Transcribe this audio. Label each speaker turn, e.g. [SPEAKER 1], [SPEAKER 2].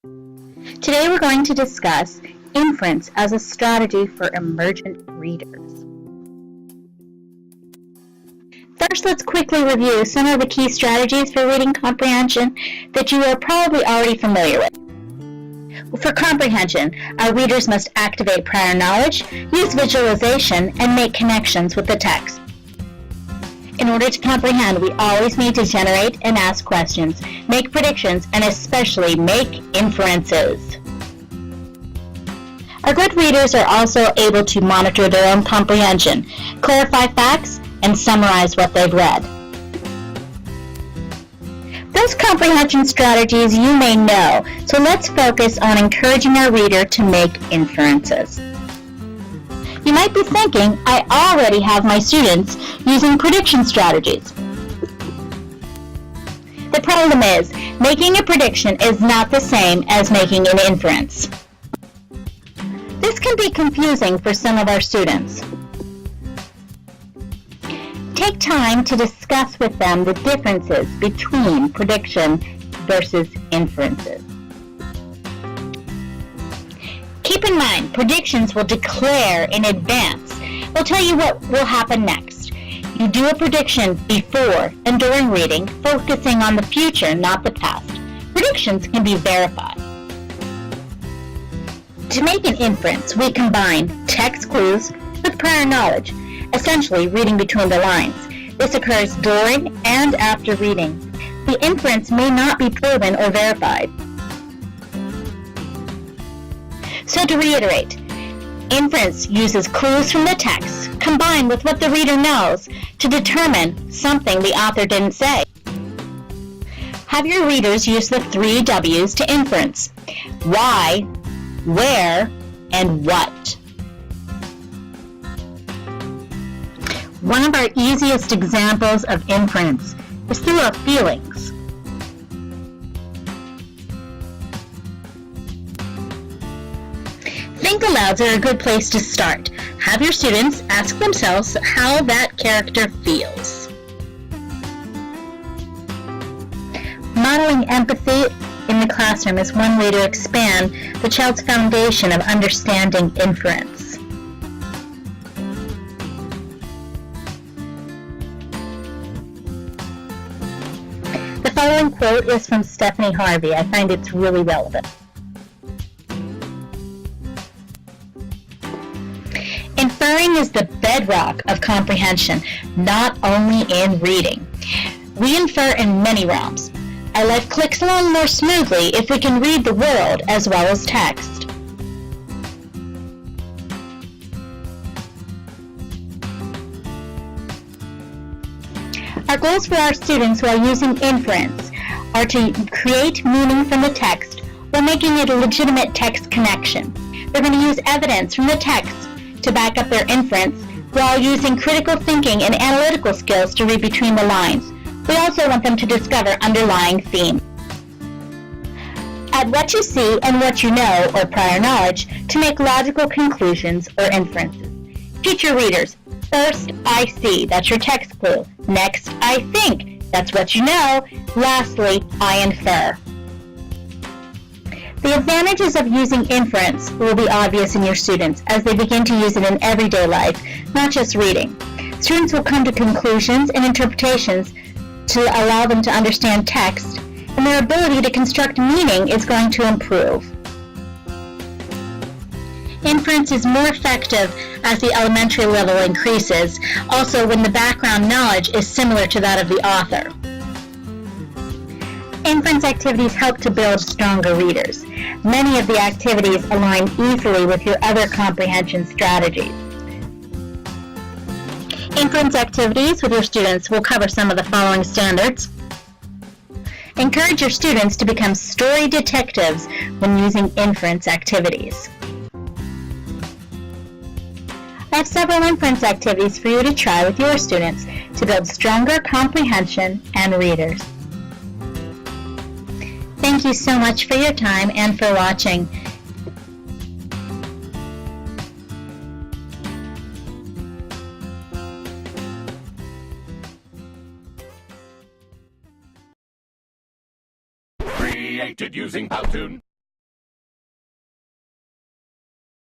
[SPEAKER 1] Today we're going to discuss inference as a strategy for emergent readers. First, let's quickly review some of the key strategies for reading comprehension that you are probably already familiar with. For comprehension, our readers must activate prior knowledge, use visualization, and make connections with the text. In order to comprehend, we always need to generate and ask questions, make predictions, and especially make inferences. Our good readers are also able to monitor their own comprehension, clarify facts, and summarize what they've read. Those comprehension strategies you may know, so let's focus on encouraging our reader to make inferences. You might be thinking, I already have my students using prediction strategies. The problem is, making a prediction is not the same as making an inference. This can be confusing for some of our students. Take time to discuss with them the differences between prediction versus inferences. Keep in mind, predictions will declare in advance. They'll tell you what will happen next. You do a prediction before and during reading, focusing on the future, not the past. Predictions can be verified. To make an inference, we combine text clues with prior knowledge, essentially reading between the lines. This occurs during and after reading. The inference may not be proven or verified. So to reiterate, inference uses clues from the text combined with what the reader knows to determine something the author didn't say. Have your readers use the 3 W's to inference: why, where, and what. One of our easiest examples of inference is through our feelings. Think alouds are a good place to start. Have your students ask themselves how that character feels. Modeling empathy in the classroom is one way to expand the child's foundation of understanding inference. The following quote is from Stephanie Harvey. I find it's really relevant. Inferring is the bedrock of comprehension, not only in reading. We infer in many realms. Our life clicks along more smoothly if we can read the world as well as text. Our goals for our students while using inference are to create meaning from the text while making it a legitimate text connection. They're going to use evidence from the text to back up their inference while using critical thinking and analytical skills to read between the lines. We also want them to discover underlying themes. Add what you see and what you know, or prior knowledge, to make logical conclusions or inferences. Teach your readers, first, I see, that's your text clue. Next, I think, that's what you know. Lastly, I infer. The advantages of using inference will be obvious in your students as they begin to use it in everyday life, not just reading. Students will come to conclusions and interpretations to allow them to understand text, and their ability to construct meaning is going to improve. Inference is more effective as the elementary level increases, also when the background knowledge is similar to that of the author. Inference activities help to build stronger readers. Many of the activities align easily with your other comprehension strategies. Inference activities with your students will cover some of the following standards. Encourage your students to become story detectives when using inference activities. I have several inference activities for you to try with your students to build stronger comprehension and readers. Thank you so much for your time and for watching.
[SPEAKER 2] Created using Powtoon.